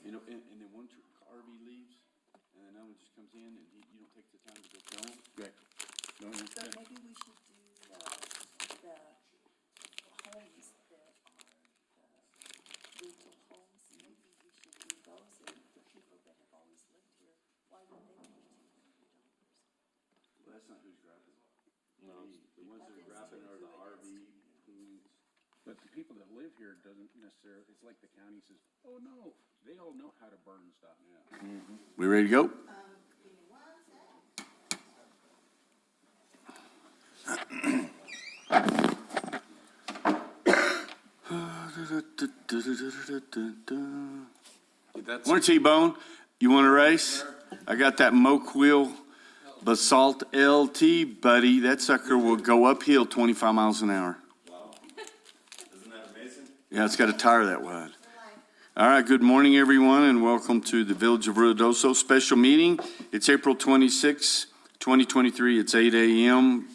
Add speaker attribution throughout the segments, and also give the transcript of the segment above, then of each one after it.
Speaker 1: You know, and then one RV leaves, and then another one just comes in, and you don't take the time to go tell them.
Speaker 2: Right. No,
Speaker 3: So maybe we should do the homes that are the rental homes, maybe we should do those, and the people that have always lived here, why would they pay $200?
Speaker 1: Well, that's not who's grabbing.
Speaker 2: no.
Speaker 1: The ones that are grabbing are the RV pools.
Speaker 2: But the people that live here doesn't necessarily, it's like the county says, oh, no, they all know how to burn stuff.
Speaker 1: Yeah. We ready to go? Morning, T-Bone. You want to race? I got that Moke Wheel Basalt LT, buddy. That sucker will go uphill 25 miles an hour.
Speaker 4: Wow. Isn't that amazing?
Speaker 1: Yeah, it's got a tire that wide. All right, good morning, everyone, and welcome to the Village of Ruidoso special meeting. It's April 26, 2023. It's 8 a.m.,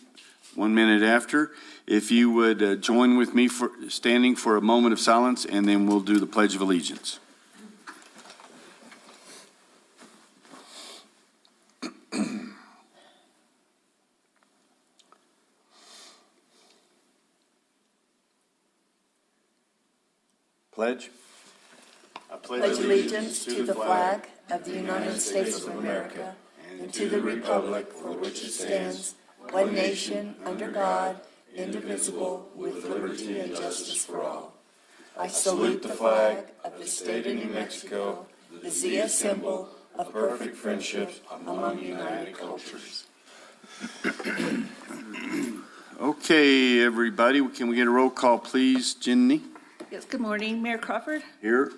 Speaker 1: 1 minute after. If you would join with me for standing for a moment of silence, and then we'll do the Pledge of Allegiance. Pledge.
Speaker 4: I
Speaker 3: Pledge allegiance to the flag of the United States of America and to the republic for which it stands, one nation, under God, indivisible, with liberty and justice for all. I salute the flag of the state of New Mexico, the Zia symbol of perfect friendship among united cultures.
Speaker 1: Okay, everybody, can we get a roll call, please? Jenny?
Speaker 5: Yes, good morning. Mayor Crawford,
Speaker 1: Here.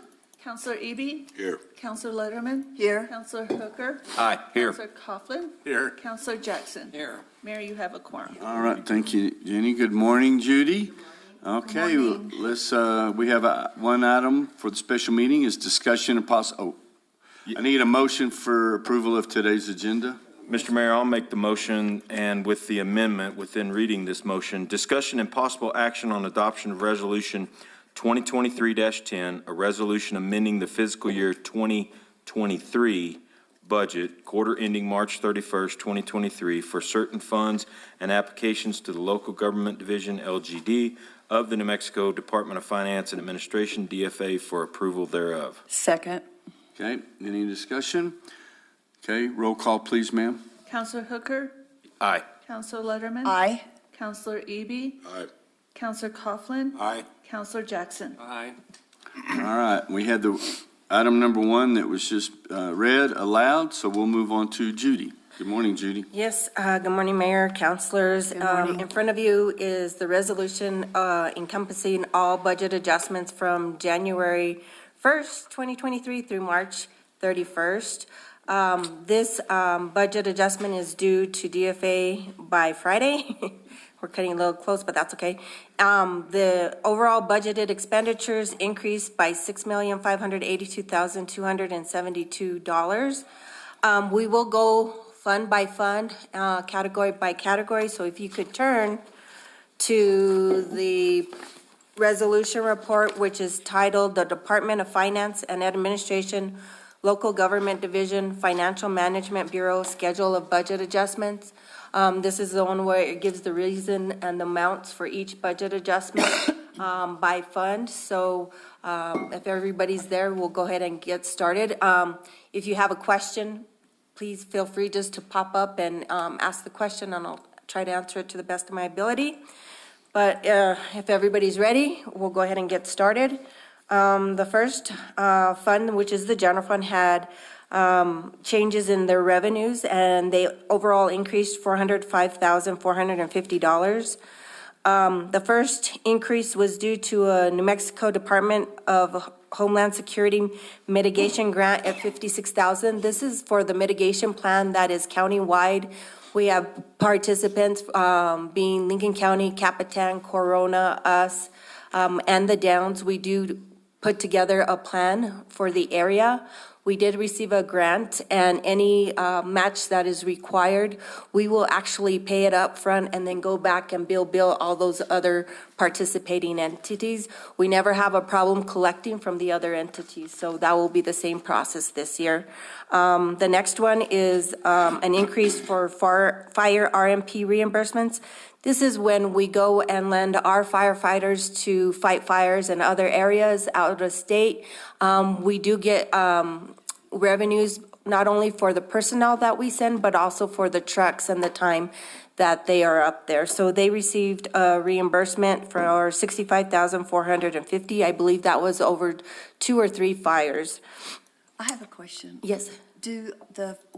Speaker 5: Councilor Eby,
Speaker 1: Here.
Speaker 5: Councilor Letterman,
Speaker 3: Here.
Speaker 5: Councilor Hooker,
Speaker 2: Aye, here.
Speaker 5: Councilor Coughlin,
Speaker 2: Here.
Speaker 5: Councilor Jackson.
Speaker 2: Here.
Speaker 5: Mayor, you have a quorum.
Speaker 1: All right, thank you, Jenny. Good morning, Judy. Okay,
Speaker 5: morning.
Speaker 1: let's, we have one item for the special meeting is discussion and I need a motion for approval of today's agenda.
Speaker 4: Mr. Mayor, I'll make the motion, and with the amendment within reading this motion, discussion and possible action on adoption of Resolution 2023-10, a resolution amending the fiscal year 2023 budget, quarter ending March 31st, 2023, for certain funds and applications to the Local Government Division, LGD, of the New Mexico Department of Finance and Administration, DFA, for approval thereof.
Speaker 3: Second.
Speaker 1: Okay, any discussion? Okay, roll call, please, ma'am.
Speaker 5: Councilor Hooker,
Speaker 4: Aye.
Speaker 5: Councilor Letterman.
Speaker 3: Aye.
Speaker 5: Councilor Eby,
Speaker 1: Aye.
Speaker 5: Councilor Coughlin,
Speaker 2: Aye.
Speaker 5: Councilor Jackson.
Speaker 2: Aye.
Speaker 1: All right, we had the item number one that was just read aloud, so we'll move on to Judy. Good morning, Judy.
Speaker 6: Yes, good morning, Mayor, councilors. In front of you is the resolution encompassing all budget adjustments from January 1st, 2023 through March 31st. This budget adjustment is due to DFA by Friday. We're cutting a little close, but that's okay. The overall budgeted expenditures increased by $6,582,272. We will go fund by fund, category by category. So if you could turn to the resolution report, which is titled the Department of Finance and Administration, Local Government Division, Financial Management Bureau Schedule of Budget Adjustments. This is the one where it gives the reason and the amounts for each budget adjustment by fund. So if everybody's there, we'll go ahead and get started. If you have a question, please feel free just to pop up and ask the question, and I'll try to answer it to the best of my ability. But if everybody's ready, we'll go ahead and get started. The first fund, which is the general fund, had changes in their revenues, and they overall increased $405,450. The first increase was due to a New Mexico Department of Homeland Security mitigation grant at $56,000. This is for the mitigation plan that is countywide. We have participants being Lincoln County, Capitan, Corona, us, and the Downs. We do put together a plan for the area. We did receive a grant, and any match that is required, we will actually pay it up front and then go back and bill all those other participating entities. We never have a problem collecting from the other entities, so that will be the same process this year. The next one is an increase for fire RMP reimbursements. This is when we go and lend our firefighters to fight fires in other areas out of state. We do get revenues not only for the personnel that we send, but also for the trucks and the time that they are up there. So they received a reimbursement for $65,450. I believe that was over 2 or 3 fires.
Speaker 3: I have a question.
Speaker 6: Yes.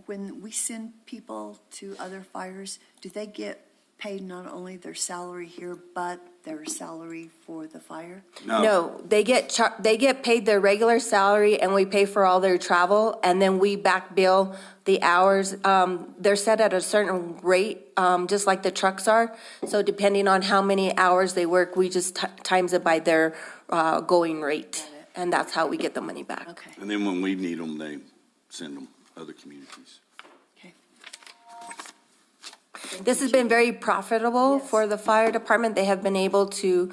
Speaker 3: When we send people to other fires, do they get paid not only their salary here, but their salary for the fire?
Speaker 6: No, they get paid their regular salary, and we pay for all their travel, and then we back bill the hours. They're set at a certain rate, just like the trucks are. So depending on how many hours they work, we just times it by their going rate, and that's how we get the money back.
Speaker 3: Okay,
Speaker 1: And then when we need them, they send them other communities.
Speaker 3: okay.
Speaker 6: This has been very profitable for the fire department. They have been able to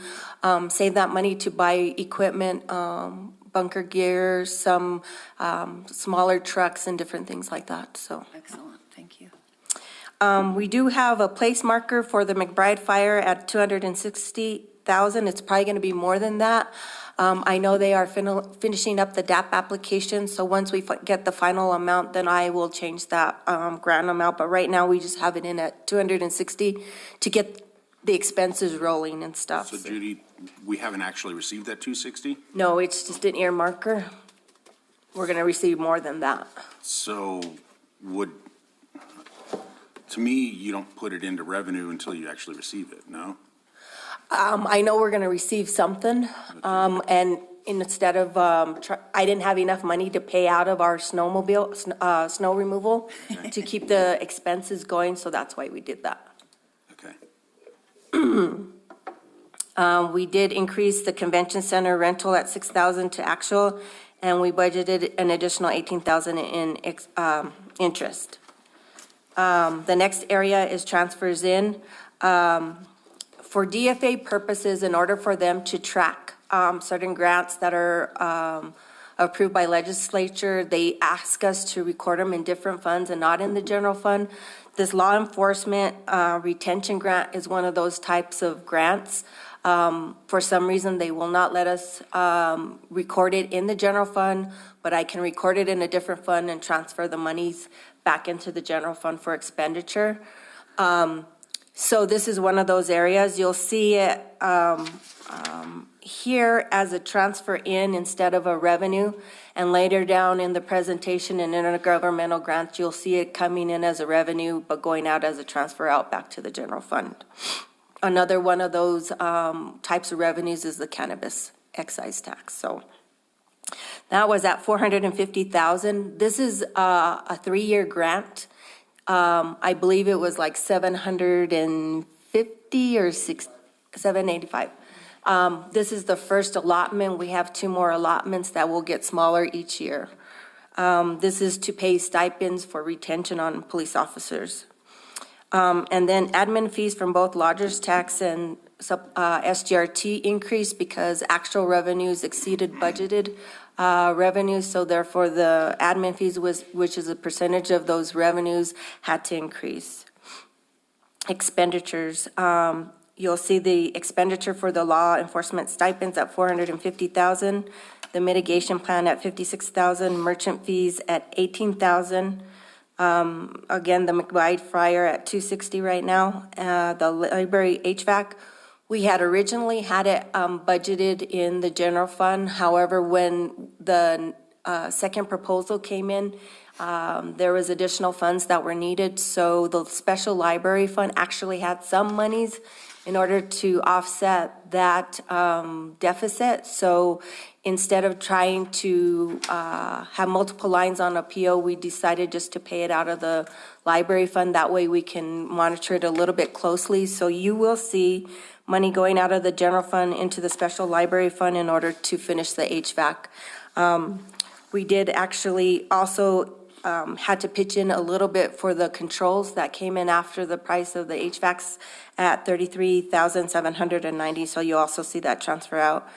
Speaker 6: save that money to buy equipment, bunker gear, some smaller trucks and different things like that, so.
Speaker 3: Excellent, thank you.
Speaker 6: We do have a place marker for the McBride Fire at $260,000. It's probably going to be more than that. I know they are finishing up the DAP application, so once we get the final amount, then I will change that grant amount. But right now, we just have it in at $260 to get the expenses rolling and stuff.
Speaker 2: So Judy, we haven't actually received that 260?
Speaker 6: No, it's just an earmarker. We're going to receive more than that.
Speaker 2: So to me, you don't put it into revenue until you actually receive it, no?
Speaker 6: I know we're going to receive something, and instead of, I didn't have enough money to pay out of our snowmobile, snow removal to keep the expenses going, so that's why we did that.
Speaker 2: Okay.
Speaker 6: We did increase the convention center rental at $6,000 to actual, and we budgeted an additional $18,000 in interest. The next area is transfers in. For DFA purposes, in order for them to track certain grants that are approved by legislature, they ask us to record them in different funds and not in the general fund. This law enforcement retention grant is one of those types of grants. For some reason, they will not let us record it in the general fund, but I can record it in a different fund and transfer the monies back into the general fund for expenditure. So this is one of those areas. You'll see it here as a transfer in instead of a revenue. And later down in the presentation and intergovernmental grants, you'll see it coming in as a revenue, but going out as a transfer out back to the general fund. Another one of those types of revenues is the cannabis excise tax. So that was at $450,000. This is a 3-year grant. I believe it was like 750 or 785. This is the first allotment. We have 2 more allotments that will get smaller each year. This is to pay stipends for retention on police officers. And then admin fees from both lodgers tax and SGRT increased because actual revenues exceeded budgeted revenues, so therefore the admin fees, which is a percentage of those revenues, had to increase. Expenditures, you'll see the expenditure for the law enforcement stipends at $450,000, the mitigation plan at $56,000, merchant fees at $18,000. Again, the McBride Fire at $260 right now. The library HVAC, we had originally had it budgeted in the general fund. However, when the second proposal came in, there was additional funds that were needed. So the special library fund actually had some monies in order to offset that deficit. So instead of trying to have multiple lines on a PO, we decided just to pay it out of the library fund. That way we can monitor it a little bit closely. So you will see money going out of the general fund into the special library fund in order to finish the HVAC. We did actually also had to pitch in a little bit for the controls that came in after the price of the HVACs at $33,790, so you also see that transfer out.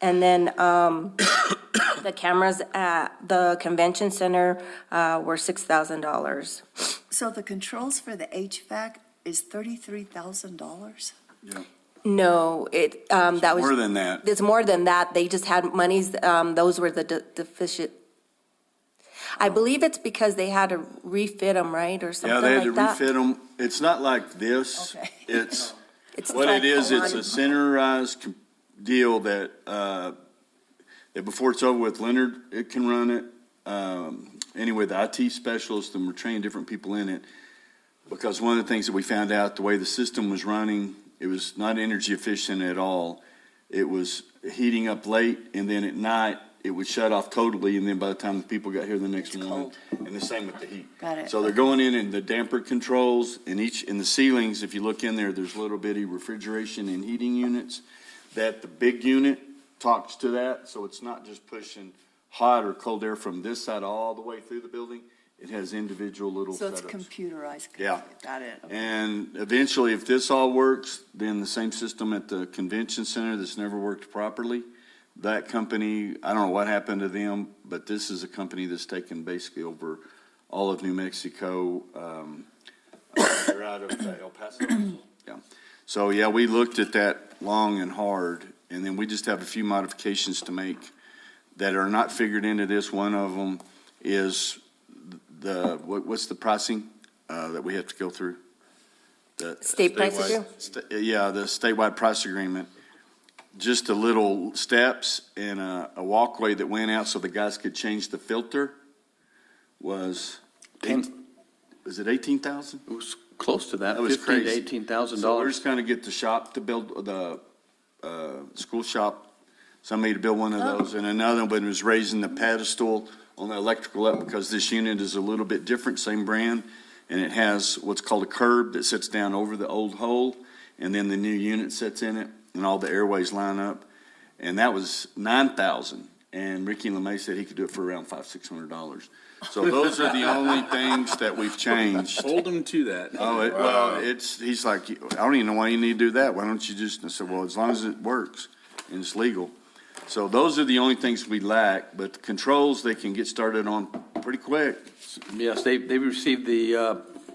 Speaker 6: And then the cameras at the convention center were $6,000.
Speaker 3: So the controls for the HVAC is $33,000?
Speaker 1: Yeah.
Speaker 6: No, that was.
Speaker 1: More than that.
Speaker 6: It's more than that. They just had monies, those were the deficient. I believe it's because they had to refit them, right, or
Speaker 1: Yeah,
Speaker 6: something
Speaker 1: they had to
Speaker 6: like that?
Speaker 1: refit them. It's not like this.
Speaker 3: Okay.
Speaker 1: It's,
Speaker 6: It's
Speaker 1: what
Speaker 6: like
Speaker 1: it is, it's
Speaker 6: on-
Speaker 1: a centralized deal that, that before it's over with, Leonard, it can run it. Anyway, the IT specialist, and we're training different people in it. Because one of the things that we found out, the way the system was running, it was not energy efficient at all. It was heating up late, and then at night, it would shut off totally, and then by the time the people got here the next
Speaker 3: It's
Speaker 1: morning.
Speaker 3: cold.
Speaker 1: And the same with the heat.
Speaker 3: Got it.
Speaker 1: So they're going in and the damper controls, in the ceilings, if you look in there, there's little bitty refrigeration and heating units. That the big unit talks to that, so it's not just pushing hot or cold air from this side all the way through the building. It has individual little
Speaker 3: So it's
Speaker 1: setups.
Speaker 3: computerized?
Speaker 1: Yeah.
Speaker 3: Got it. Okay.
Speaker 1: And eventually, if this all works, then the same system at the convention center that's never worked properly, that company, I don't know what happened to them, but this is a company that's taken basically over all of New Mexico. They're out of El Paso. Yeah. So, yeah, we looked at that long and hard, and then we just have a few modifications to make that are not figured into this. One of them is what's the pricing that we have to go through? The
Speaker 6: State price
Speaker 1: statewide-
Speaker 6: agreement?
Speaker 1: Yeah, the statewide price agreement. Just a little steps and a walkway that went out so the guys could change the filter was, was it 18,000?
Speaker 7: It was close to that,
Speaker 1: That was
Speaker 7: $15,000 to
Speaker 1: crazy.
Speaker 7: $18,000.
Speaker 1: So we're just gonna get the shop to build, the school shop, somebody to build one of those, and another one was raising the pedestal on the electrical up, because this unit is a little bit different, same brand, and it has what's called a curb that sits down over the old hole, and then the new unit sits in it, and all the airways line up, and that was $9,000, and Ricky LeMay said he could do it for around $500-600. So those are the only things that we've changed.
Speaker 2: Hold them to that.
Speaker 1: Well, he's like, I don't even know why you need to do that. Why don't you just, I said, well, as long as it works and it's legal. So those are the only things we lack, but the controls, they can get started on pretty quick.
Speaker 7: Yes, they've received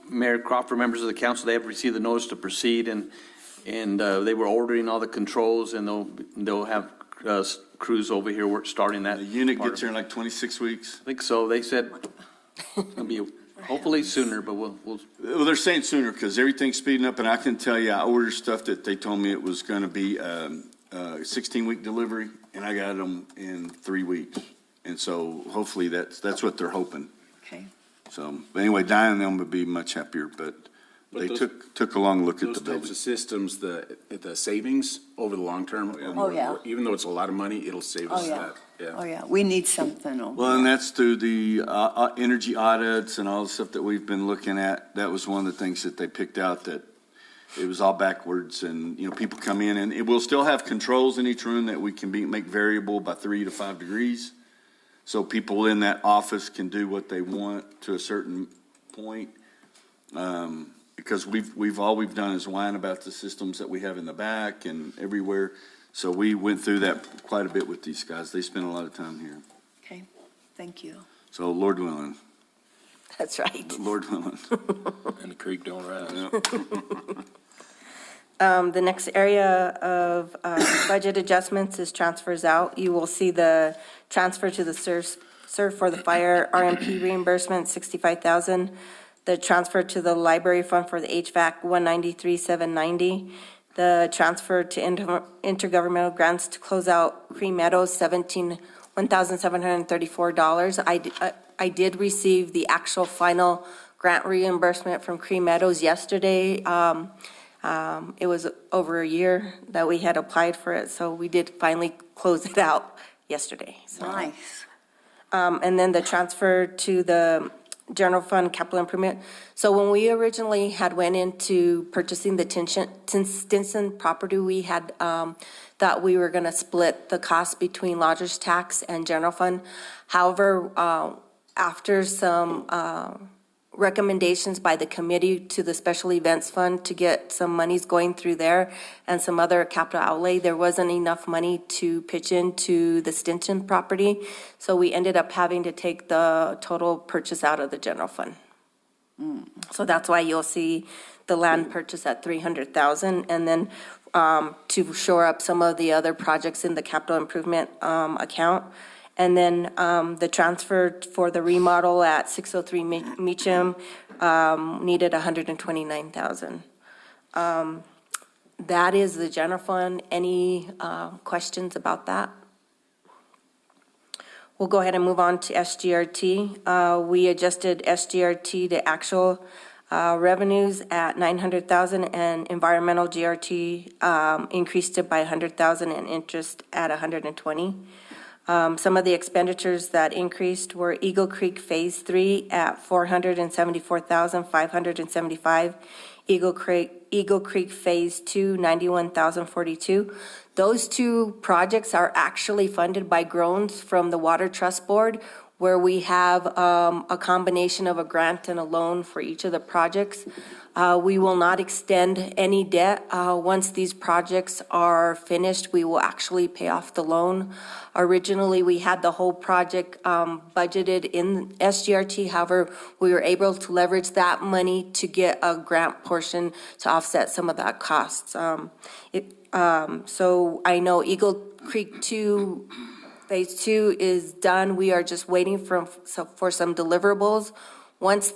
Speaker 7: Mayor Crawford, members of the council, they have received the notice to proceed, and they were ordering all the controls, and they'll have crews over here starting that.
Speaker 1: The unit
Speaker 7: part
Speaker 1: gets
Speaker 7: of
Speaker 1: here in like 26 weeks.
Speaker 7: I think so. They said it's gonna be hopefully sooner, but we'll,
Speaker 1: Well, they're saying sooner because everything's speeding up, and I can tell you, I ordered stuff that they told me it was going to be a 16-week delivery, and I got them in 3 weeks. And so hopefully that's what they're hoping.
Speaker 3: Okay.
Speaker 1: So, but anyway, Diane and them would be much happier, but they
Speaker 2: those-
Speaker 1: took a long look at
Speaker 2: Those
Speaker 1: the
Speaker 2: types
Speaker 1: building.
Speaker 2: of systems, the savings over the long term. are
Speaker 3: Oh,
Speaker 2: more-
Speaker 3: yeah.
Speaker 2: Even though it's a lot of money, it'll save
Speaker 3: Oh,
Speaker 2: us
Speaker 3: yeah.
Speaker 2: that.
Speaker 3: Oh, yeah. We need something over
Speaker 1: Well, and
Speaker 3: there.
Speaker 1: that's through the energy audits and all the stuff that we've been looking at. That was one of the things that they picked out, that it was all backwards, and, people come in, and it will still have controls in each room that we can make variable by 3 to 5 degrees. So people in that office can do what they want to a certain point. Because all we've done is whine about the systems that we have in the back and everywhere. So we went through that quite a bit with these guys. They spent a lot of time here.
Speaker 3: Okay, thank you.
Speaker 1: So Lord willing,
Speaker 6: That's right.
Speaker 1: Lord willing.
Speaker 4: And the creek don't rise.
Speaker 6: The next area of budget adjustments is transfers out. You will see the transfer to the SERF for the fire RMP reimbursement, $65,000. The transfer to the library fund for the HVAC, $193,790. The transfer to intergovernmental grants to close out Cream Meadows, $1,734. I did receive the actual final grant reimbursement from Cream Meadows yesterday. It was over a year that we had applied for it, so we did finally close it out yesterday. So,
Speaker 3: Nice.
Speaker 6: and then the transfer to the general fund capital improvement. So when we originally had went into purchasing the Stinson property, we had thought we were gonna split the cost between lodger's tax and general fund. However, after some recommendations by the committee to the special events fund to get some monies going through there and some other capital outlay, there wasn't enough money to pitch into the Stinson property. So we ended up having to take the total purchase out of the general fund. So that's why you'll see the land purchase at 300,000, and then to shore up some of the other projects in the capital improvement account. And then the transfer for the remodel at 603 Meacham needed 129,000. That is the general fund. Any questions about that? We'll go ahead and move on to SGRT. We adjusted SGRT to actual revenues at 900,000, and environmental GRT increased it by 100,000, and interest at 120. Some of the expenditures that increased were Eagle Creek Phase 3 at 474,575, Eagle Creek Phase 2, 91,042. Those two projects are actually funded by Groans from the Water Trust Board, where we have a combination of a grant and a loan for each of the projects. We will not extend any debt. Once these projects are finished, we will actually pay off the loan. Originally, we had the whole project budgeted in SGRT. However, we were able to leverage that money to get a grant portion to offset some of that costs. So I know Eagle Creek 2, Phase 2 is done. We are just waiting for some deliverables. Once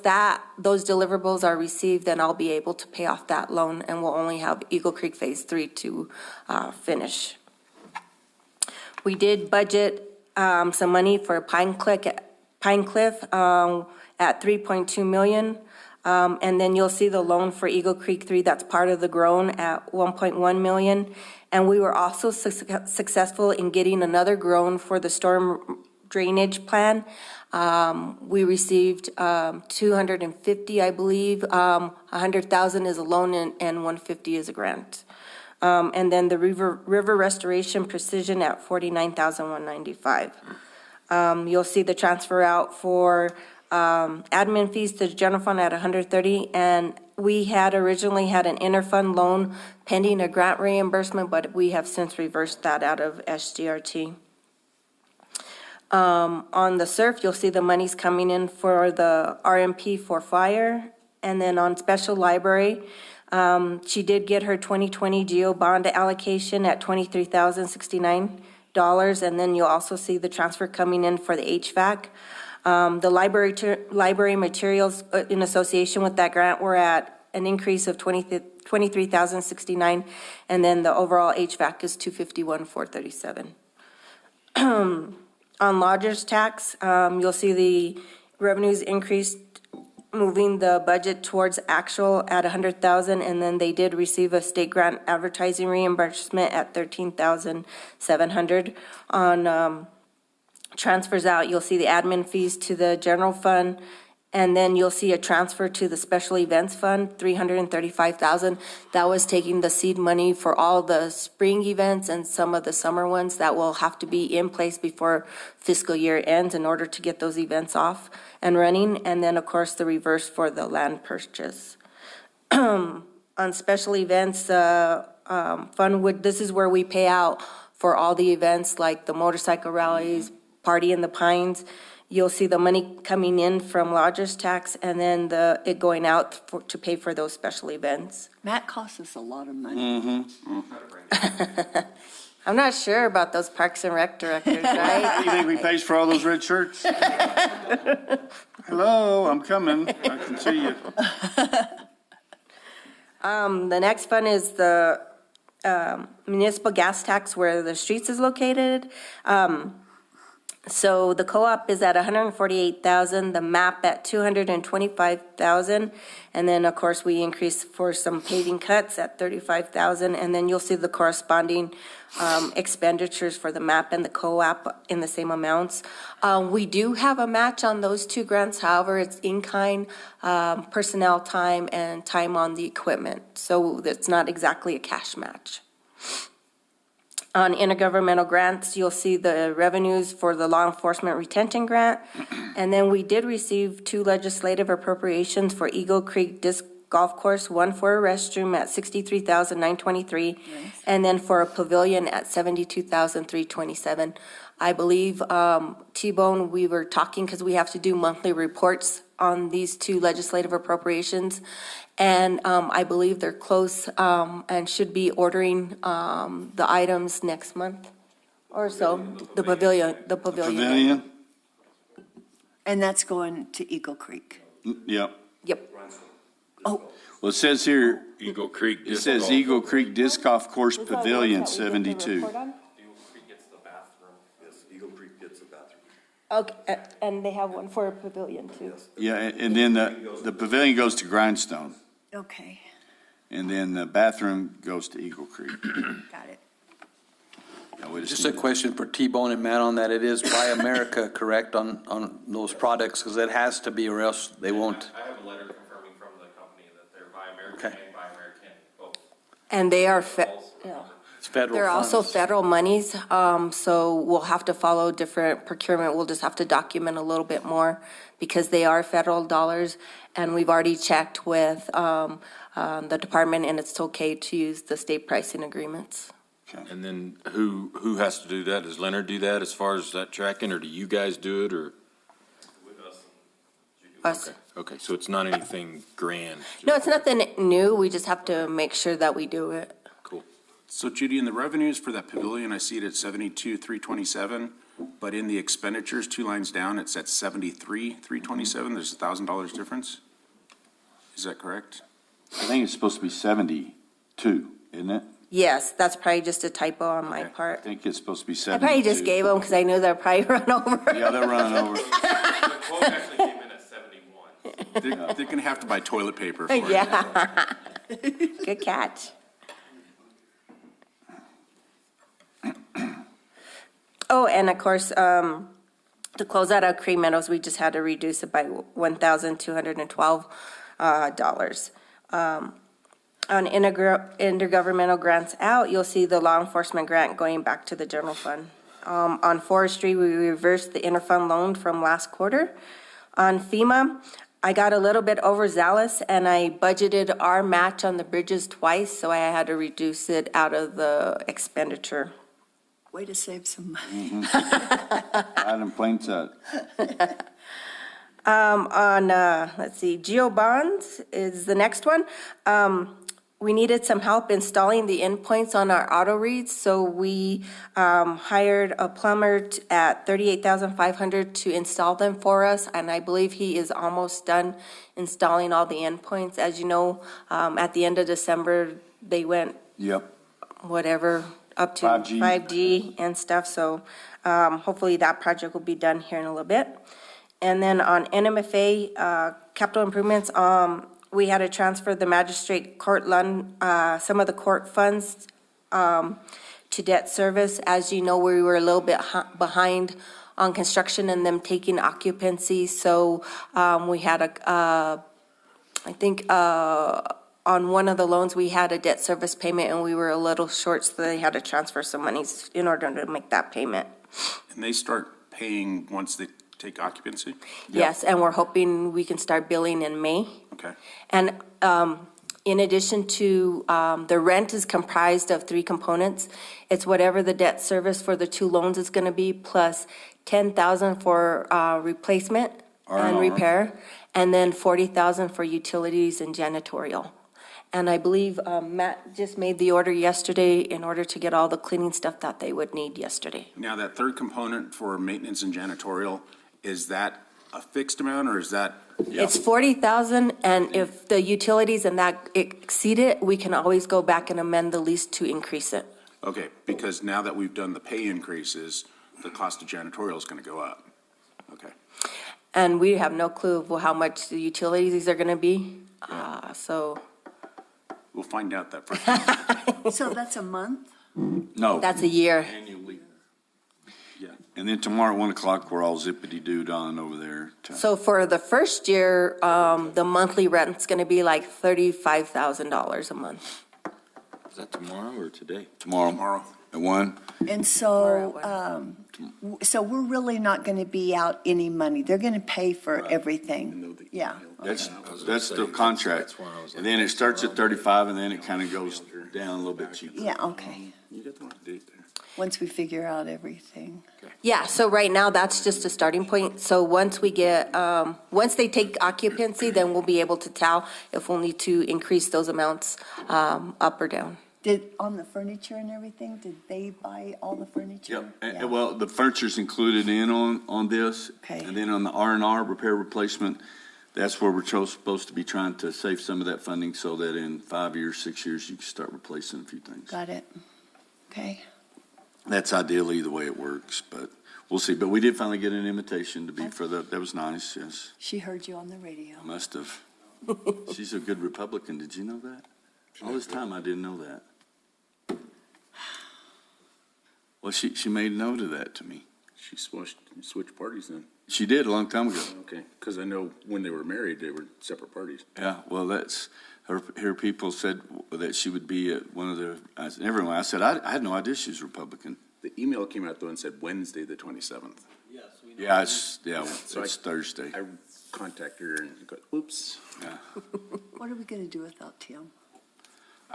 Speaker 6: those deliverables are received, then I'll be able to pay off that loan, and we'll only have Eagle Creek Phase 3 to finish. We did budget some money for Pine Cliff at 3.2 million. And then you'll see the loan for Eagle Creek 3, that's part of the Groan, at 1.1 million. And we were also successful in getting another Groan for the storm drainage plan. We received 250, I believe. 100,000 is a loan and 150 is a grant. And then the river restoration precision at 49,195. You'll see the transfer out for admin fees to the general fund at 130, and we had originally had an interfund loan pending a grant reimbursement, but we have since reversed that out of SGRT. On the SURF, you'll see the monies coming in for the RMP for fire, and then on special library, she did get her 2020 GEO bond allocation at $23,069, and then you'll also see the transfer coming in for the HVAC. The library materials in association with that grant were at an increase of 23,069, and then the overall HVAC is 251,437. On lodger's tax, you'll see the revenues increased, moving the budget towards actual at 100,000, and then they did receive a state grant advertising reimbursement at 13,700. On transfers out, you'll see the admin fees to the general fund, and then you'll see a transfer to the special events fund, 335,000. That was taking the seed money for all the spring events and some of the summer ones that will have to be in place before fiscal year ends in order to get those events off and running. And then, of course, the reverse for the land purchase. On special events, this is where we pay out for all the events like the motorcycle rallies, Party in the Pines. You'll see the money coming in from lodger's tax, and then it going out to pay for those special events.
Speaker 3: Matt costs us a lot of money.
Speaker 6: I'm not sure about those Parks and Rec directors, right?
Speaker 1: You think we pays for all those red shirts? Hello, I'm coming. I can see you.
Speaker 6: The next fund is the municipal gas tax where the streets is located. So the co-op is at 148,000, the MAP at 225,000, and then, of course, we increased for some paving cuts at 35,000, and then you'll see the corresponding expenditures for the MAP and the co-op in the same amounts. We do have a match on those two grants, however, it's in-kind, personnel time and time on the equipment, so it's not exactly a cash match. On intergovernmental grants, you'll see the revenues for the law enforcement retention grant. And then we did receive 2 legislative appropriations for Eagle Creek Disc Golf Course, one for a restroom at $63,923, and then for a pavilion at $72,327. I believe, T-Bone, we were talking, because we have to do monthly reports on these 2 legislative appropriations. And I believe they're close and should be ordering the items next month or so, the pavilion.
Speaker 1: Pavilion?
Speaker 3: And that's going to Eagle Creek.
Speaker 1: Yep.
Speaker 6: Yep.
Speaker 3: Oh,
Speaker 1: Well, it says here,
Speaker 4: Eagle Creek.
Speaker 1: it says Eagle Creek Disc Golf Course Pavilion, 72.
Speaker 4: Eagle Creek gets the bathroom. Yes, Eagle Creek gets the bathroom.
Speaker 6: Okay, and they have one for a pavilion too.
Speaker 1: Yeah, and then the pavilion goes to Grindstone,
Speaker 3: okay,
Speaker 1: and then the bathroom goes to Eagle Creek.
Speaker 3: got it.
Speaker 1: Now, wait a
Speaker 7: Just a
Speaker 1: second.
Speaker 7: question for T-Bone and Matt on that. It is Buy America, correct, on those products? Because it has to be, or else they won't.
Speaker 8: I have a letter confirming from the company that they're Buy American
Speaker 7: Okay.
Speaker 8: and Buy American, both.
Speaker 6: And they are, yeah.
Speaker 7: It's federal
Speaker 6: They're also
Speaker 7: funds.
Speaker 6: federal monies, so we'll have to follow different procurement. We'll just have to document a little bit more because they are federal dollars. And we've already checked with the department, and it's okay to use the state pricing agreements.
Speaker 4: And then who has to do that? Does Leonard do that as far as that tracking, or do you guys do it, or?
Speaker 8: With us and
Speaker 6: Us.
Speaker 4: Okay, so it's not anything grand.
Speaker 6: No, it's nothing new. We just have to make sure that we do it.
Speaker 4: Cool.
Speaker 2: So Judy, in the revenues for that pavilion, I see it at 72,327, but in the expenditures, 2 lines down, it's at 73,327. There's $1,000 difference. Is that correct?
Speaker 1: I think it's supposed to be 72, isn't it?
Speaker 6: Yes, that's probably just a typo on my
Speaker 2: Okay.
Speaker 1: I
Speaker 6: part.
Speaker 1: think it's supposed to be
Speaker 6: I
Speaker 1: 72.
Speaker 6: probably just gave them because I knew they'll probably run over.
Speaker 1: Yeah, they're running over.
Speaker 8: the quote actually came in at 71.
Speaker 2: They're going to have to buy toilet paper for it.
Speaker 6: Yeah. Good catch. Oh, and of course, to close out our Cream Meadows, we just had to reduce it by $1,212. On intergovernmental grants out, you'll see the law enforcement grant going back to the general fund. On forestry, we reversed the interfund loan from last quarter. On FEMA, I got a little bit overzealous and I budgeted our match on the bridges twice, so I had to reduce it out of the expenditure.
Speaker 3: Way to save some money.
Speaker 1: Out in plain sight.
Speaker 6: Let's see, Geo Bonds is the next one. We needed some help installing the endpoints on our auto reads, so we hired a plumber at $38,500 to install them for us, and I believe he is almost done installing all the endpoints. As you know, at the end of December, they went
Speaker 1: Yep.
Speaker 6: whatever, up to
Speaker 1: 5G.
Speaker 6: 5G and stuff, so hopefully that project will be done here in a little bit. And then on NMFA, capital improvements, we had to transfer the magistrate court some of the court funds to debt service. As you know, we were a little bit behind on construction and them taking occupancy, so we had I think on one of the loans, we had a debt service payment and we were a little short, so they had to transfer some monies in order to make that payment.
Speaker 2: And they start paying once they take occupancy?
Speaker 6: Yes, and we're hoping we can start billing in May.
Speaker 2: Okay.
Speaker 6: And in addition to, the rent is comprised of 3 components. It's whatever the debt service for the 2 loans is going to be, plus $10,000 for replacement and
Speaker 1: R&R.
Speaker 6: repair, and then $40,000 for utilities and janitorial. And I believe Matt just made the order yesterday in order to get all the cleaning stuff that they would need yesterday.
Speaker 2: Now, that third component for maintenance and janitorial, is that a fixed amount or is that?
Speaker 6: It's $40,000, and if the utilities and that exceed it, we can always go back and amend the lease to increase it.
Speaker 2: Okay, because now that we've done the pay increases, the cost of janitorial is going to go up. Okay.
Speaker 6: And we have no clue of how much the utilities are gonna be. So
Speaker 2: We'll find out that first.
Speaker 3: So that's a month?
Speaker 1: No.
Speaker 6: that's a year.
Speaker 1: Annually.
Speaker 2: Yeah.
Speaker 1: And then tomorrow at 1 o'clock, we're all zippity-doo done over there.
Speaker 6: So for the first year, the monthly rent's gonna be like $35,000 a month.
Speaker 4: Is that tomorrow or today?
Speaker 1: Tomorrow at 1.
Speaker 3: And so, so we're really not going to be out any money. They're going to pay for everything. Yeah.
Speaker 1: That's the contract.
Speaker 4: That's why I was like-
Speaker 1: And then it starts at 35, and then it kind of goes down a little bit cheaper.
Speaker 3: Yeah, okay.
Speaker 2: You got the right date there.
Speaker 3: Once we figure out everything.
Speaker 6: Yeah, so right now, that's just a starting point. So once we get, once they take occupancy, then we'll be able to tell if we'll need to increase those amounts up or down.
Speaker 3: On the furniture and everything, did they buy all the furniture?
Speaker 1: Yep,
Speaker 3: Yeah.
Speaker 1: well, the furniture's included in on this.
Speaker 3: Okay.
Speaker 1: And then on the R&R, repair replacement, that's where we're supposed to be trying to save some of that funding so that in 5 years, 6 years, you can start replacing a few things.
Speaker 3: Got it. Okay.
Speaker 1: That's ideally the way it works, but we'll see. But we did finally get an invitation to be for that was nice, yes.
Speaker 3: She heard you on the radio.
Speaker 1: I must have. She's a good Republican, did you know that? All this time, I didn't know that. Well, she made note of that to me.
Speaker 2: She switched parties then.
Speaker 1: She did a long time ago.
Speaker 2: Okay, because I know when they were married, they were separate parties.
Speaker 1: Yeah, well, that's, her people said that she would be at one of the, everyone, I said, I had no idea she was Republican.
Speaker 2: The email came out though and said Wednesday, the 27th.
Speaker 1: Yeah, it's
Speaker 2: So
Speaker 1: Thursday.
Speaker 2: I contacted her and go, oops.
Speaker 1: Yeah.
Speaker 3: What are we going to do without Tim?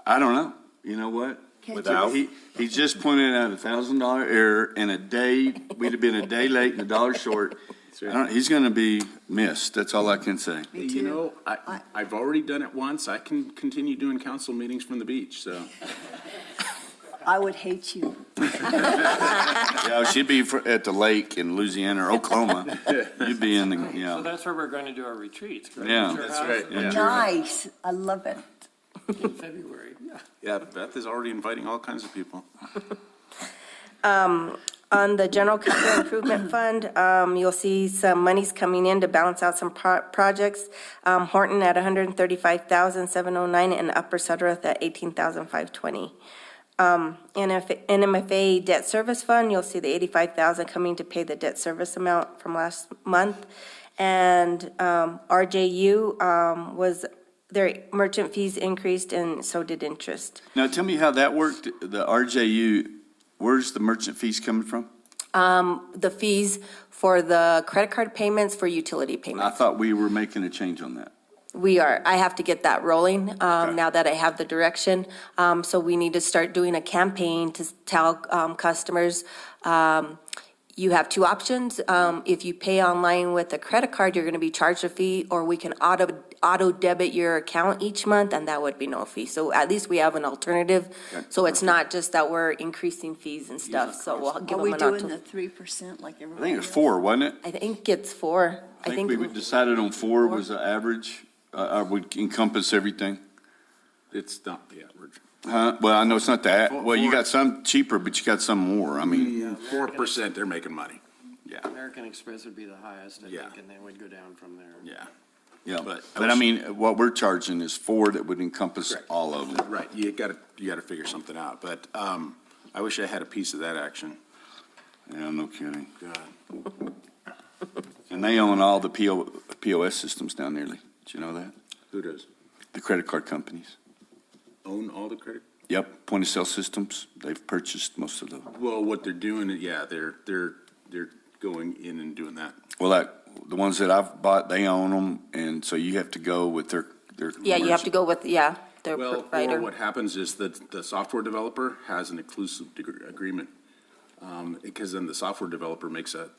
Speaker 1: I don't know. You know what?
Speaker 3: Can't
Speaker 4: Without?
Speaker 1: He just pointed out $1,000 error in a day, we'd have been a day late and $1 short. He's gonna be missed, that's all I can say.
Speaker 3: Me
Speaker 2: You
Speaker 3: too.
Speaker 2: know, I've already done it once. I can continue doing council meetings from the beach, so.
Speaker 3: I would hate you.
Speaker 1: Yeah, she'd be at the lake in Louisiana or Oklahoma. You'd be in the,
Speaker 8: So
Speaker 1: yeah.
Speaker 8: that's where we're going to do our retreats, correct?
Speaker 1: Yeah.
Speaker 8: At your
Speaker 2: That's
Speaker 8: house
Speaker 2: right, yeah.
Speaker 3: Nice. I love it.
Speaker 8: In February.
Speaker 2: Yeah, Beth is already inviting all kinds of people.
Speaker 6: On the general capital improvement fund, you'll see some monies coming in to balance out some projects. Horton at $135,709 and Upper Sudworth at $18,520. NMFA debt service fund, you'll see the $85,000 coming to pay the debt service amount from last month. And RJU was, their merchant fees increased and so did interest.
Speaker 1: Now, tell me how that worked, the RJU, where's the merchant fees coming from?
Speaker 6: The fees for the credit card payments for utility
Speaker 1: I
Speaker 6: payments.
Speaker 1: thought we were making a change on that.
Speaker 6: We are, I have to get that rolling, now that I have the direction. So we need to start doing a campaign to tell, customers, you have two options. If you pay online with a credit card, you're gonna be charged a fee, or we can auto debit your account each month, and that would be no fee. So at least we have an alternative. So it's not just that we're increasing fees and stuff, so we'll give
Speaker 3: Are
Speaker 6: them
Speaker 3: we
Speaker 6: an
Speaker 3: doing the
Speaker 6: alternative.
Speaker 3: 3% like
Speaker 1: I
Speaker 3: everybody
Speaker 1: think it was
Speaker 3: else?
Speaker 1: 4, wasn't it?
Speaker 6: I think it's 4.
Speaker 1: I think we decided on 4 was the average, would encompass everything.
Speaker 2: It's not the average.
Speaker 1: Well, I know it's not that, well, you got some cheaper, but you got some more, I mean,
Speaker 2: 4%, they're making money. Yeah,
Speaker 9: American Express would be the highest, I
Speaker 2: Yeah.
Speaker 9: think, and then we'd go down from there.
Speaker 2: yeah.
Speaker 1: yeah,
Speaker 2: But-
Speaker 1: but I mean, what we're charging is 4 that would encompass
Speaker 2: Correct.
Speaker 1: all of them.
Speaker 2: Right, you gotta figure something out, but, I wish I had a piece of that action.
Speaker 1: Yeah, no kidding.
Speaker 2: God.
Speaker 1: And they own all the POS systems down there, Lee. Did you know that?
Speaker 2: Who does?
Speaker 1: The credit card companies.
Speaker 2: Own all the credit?
Speaker 1: Yep, point of sale systems, they've purchased most of those.
Speaker 2: Well, what they're doing, yeah, they're going in and doing that.
Speaker 1: Well, the ones that I've bought, they own them, and so you have to go with their.
Speaker 6: Yeah, you have to go with, their
Speaker 2: Well, or
Speaker 6: provider.
Speaker 2: what happens is that the software developer has an exclusive agreement, because then the software developer makes a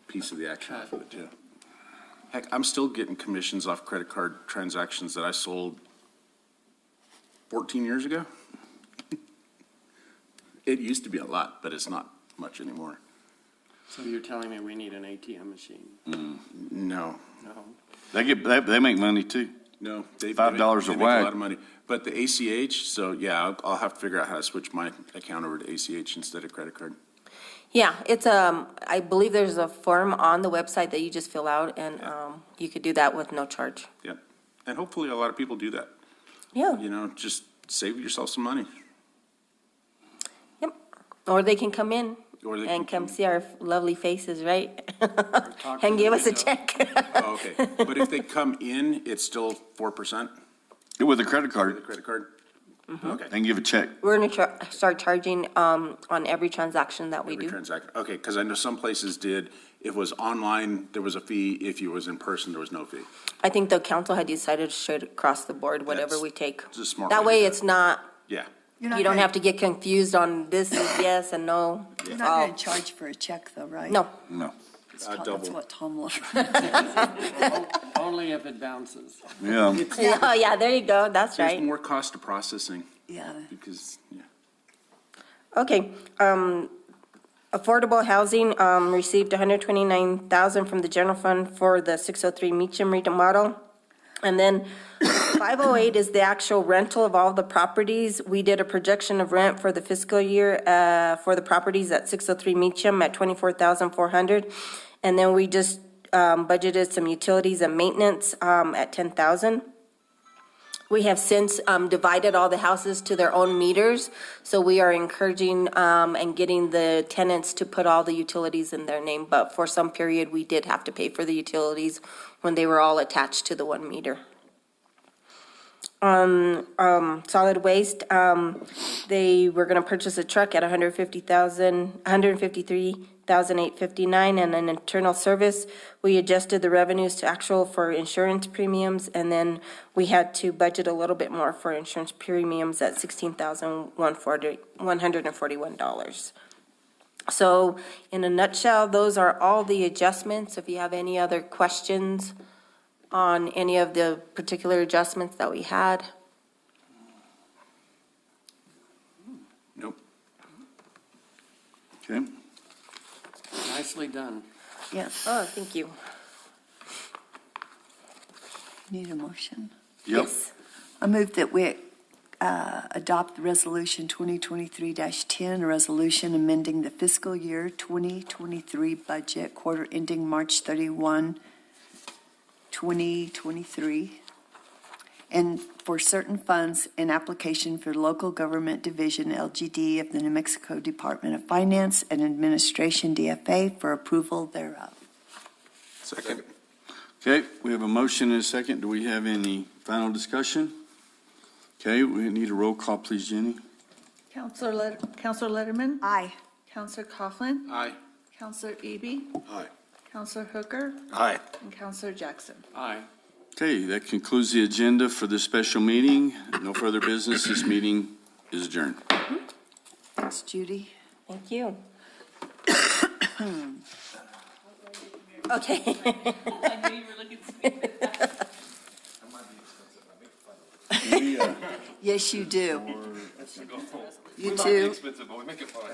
Speaker 2: piece of the action for it too. Heck, I'm still getting commissions off credit card transactions that I sold 14 years ago. It used to be a lot, but it's not much anymore.
Speaker 9: So you're telling me we need an ATM machine?
Speaker 2: No,
Speaker 9: No.
Speaker 1: They make money too.
Speaker 2: no. they-
Speaker 1: $5
Speaker 2: they
Speaker 1: a
Speaker 2: make
Speaker 1: whack.
Speaker 2: lot of money. But the ACH, so yeah, I'll have to figure out how to switch my account over to ACH instead of credit card.
Speaker 6: Yeah, it's, I believe there's a form on the website that you just fill out, and you could do that with no charge.
Speaker 2: Yep. And hopefully a lot of people do that.
Speaker 6: Yeah,
Speaker 2: You know, just save yourself some money.
Speaker 6: yep. Or they can come in
Speaker 2: Or they
Speaker 6: and
Speaker 2: can
Speaker 6: come see our lovely faces, right?
Speaker 9: talk to
Speaker 6: And
Speaker 9: the
Speaker 6: give us a
Speaker 9: window.
Speaker 6: check.
Speaker 2: Oh, okay. But if they come in, it's still 4%
Speaker 1: With a credit
Speaker 2: for the
Speaker 1: card,
Speaker 2: credit card?
Speaker 6: Mm-hmm.
Speaker 2: Okay.
Speaker 1: they can give a check.
Speaker 6: We're gonna start charging on every transaction that we
Speaker 2: Every
Speaker 6: do.
Speaker 2: transaction. Okay, because I know some places did, if it was online, there was a fee. If you was in person, there was no fee.
Speaker 6: I think the council had decided straight across the board, whatever
Speaker 2: That's-
Speaker 6: we take.
Speaker 2: it's a smart
Speaker 6: That
Speaker 2: way to
Speaker 6: way
Speaker 2: do
Speaker 6: it's not,
Speaker 2: Yeah.
Speaker 6: you don't have to get confused on this is yes and no.
Speaker 3: You're not going to charge for a check though, right?
Speaker 6: No,
Speaker 1: No.
Speaker 3: That's
Speaker 2: double.
Speaker 3: what Tom will.
Speaker 9: Only if it bounces.
Speaker 1: Yeah.
Speaker 6: oh, yeah, there you go, that's
Speaker 2: There's
Speaker 6: right.
Speaker 2: more cost to processing
Speaker 3: Yeah.
Speaker 2: because, yeah.
Speaker 6: Okay, affordable housing, received $129,000 from the general fund for the 603 Meacham remodel. And then 508 is the actual rental of all the properties. We did a projection of rent for the fiscal year, for the properties at 603 Meacham at $24,400. And then we just, budgeted some utilities and maintenance, at $10,000. We have since divided all the houses to their own meters, so we are encouraging and getting the tenants to put all the utilities in their name, but for some period, we did have to pay for the utilities when they were all attached to the 1 meter. Solid waste, they were gonna purchase a truck at $153,859, and an internal service, we adjusted the revenues to actual for insurance premiums, and then we had to budget a little bit more for insurance premiums at $16,141. So in a nutshell, those are all the adjustments. If you have any other questions on any of the particular adjustments that we had.
Speaker 2: Nope.
Speaker 1: Okay.
Speaker 9: Nicely done.
Speaker 3: Yes.
Speaker 6: Oh, thank you.
Speaker 3: Need a motion?
Speaker 1: Yep.
Speaker 6: Yes.
Speaker 3: I move that we adopt the resolution 2023-10, a resolution amending the fiscal year 2023 budget, quarter ending March 31, 2023, and for certain funds in application for Local Government Division, LGD, of the New Mexico Department of Finance and Administration, DFA, for approval thereof.
Speaker 2: Second.
Speaker 1: Okay, we have a motion and a second. Do we have any final discussion? Okay, we need a roll call, please, Jenny.
Speaker 5: Counselor Letterman?
Speaker 3: Aye.
Speaker 5: Counselor Coughlin?
Speaker 2: Aye.
Speaker 5: Counselor Eby?
Speaker 2: Aye.
Speaker 5: Counselor Hooker?
Speaker 4: Aye.
Speaker 5: And Counselor Jackson?
Speaker 9: Aye.
Speaker 1: Okay, that concludes the agenda for this special meeting. No further business. This meeting is adjourned.
Speaker 3: Thanks, Judy.
Speaker 6: Thank you. Okay.
Speaker 5: I knew you were looking
Speaker 3: Yes, you do. You too.
Speaker 8: expensive, but we make it fun.